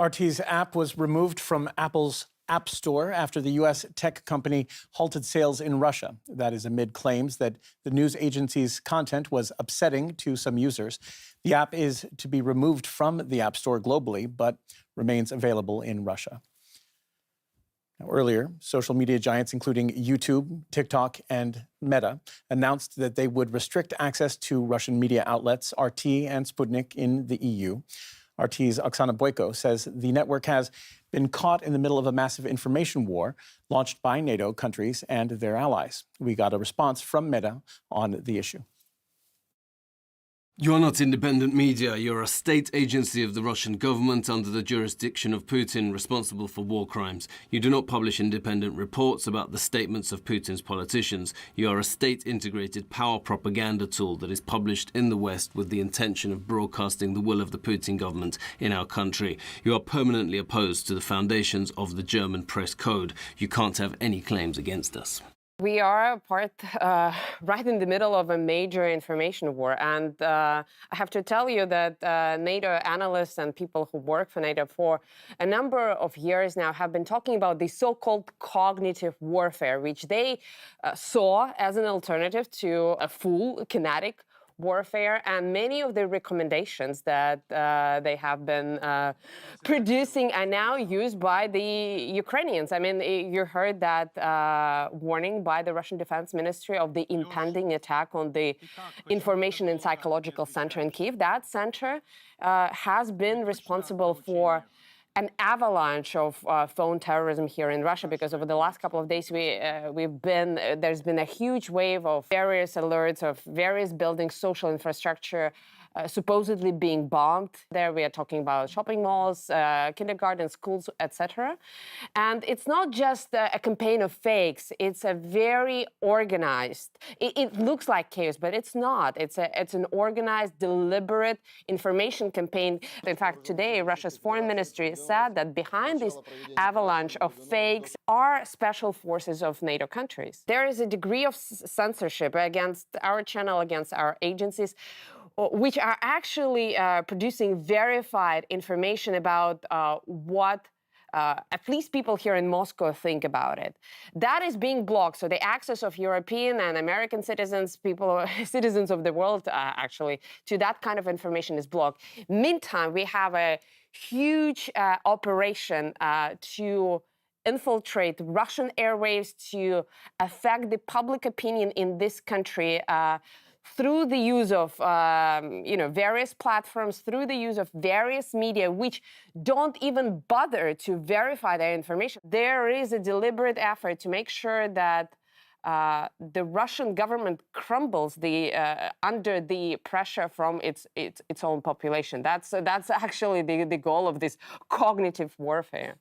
RT's app was removed from Apple's App Store after the U.S. tech company halted sales in Russia. That is amid claims that the news agency's content was upsetting to some users. The app is to be removed from the App Store globally, but remains available in Russia. Now, earlier, social media giants including YouTube, TikTok, and Meta announced that they would restrict access to Russian media outlets RT and Sputnik in the EU. RT's Oksana Boyko says the network has been caught in the middle of a massive information war launched by NATO countries and their allies. We got a response from Meta on the issue. You are not independent media. You're a state agency of the Russian government under the jurisdiction of Putin, responsible for war crimes. You do not publish independent reports about the statements of Putin's politicians. You are a state-integrated power propaganda tool that is published in the West with the intention of broadcasting the will of the Putin government in our country. You are permanently opposed to the foundations of the German press code. You can't have any claims against us. We are right in the middle of a major information war. And I have to tell you that NATO analysts and people who work for NATO for a number of years now have been talking about the so-called cognitive warfare, which they saw as an alternative to a full kinetic warfare, and many of the recommendations that they have been producing are now used by the Ukrainians. I mean, you heard that warning by the Russian Defense Ministry of the impending attack on the Information and Psychological Center in Kyiv. That center has been responsible for an avalanche of phone terrorism here in Russia, because over the last couple of days there's been a huge wave of various alerts of various buildings, social infrastructure supposedly being bombed. There we are talking about shopping malls, kindergartens, schools, etc. And it's not just a campaign of fakes. It's a very organized. It looks like chaos, but it's not. It's an organized, deliberate information campaign. In fact, today Russia's foreign ministry said that behind this avalanche of fakes are special forces of NATO countries. There is a degree of censorship against our channel, against our agencies, which are actually producing verified information about what at least people here in Moscow think about it. That is being blocked. So the access of European and American citizens, citizens of the world, actually, to that kind of information is blocked. Meantime, we have a huge operation to infiltrate Russian airwaves, to affect the public opinion in this country, through the use of various platforms, through the use of various media, which don't even bother to verify their information. There is a deliberate effort to make sure that the Russian government crumbles under the pressure from its own population. That's actually the goal of this cognitive warfare.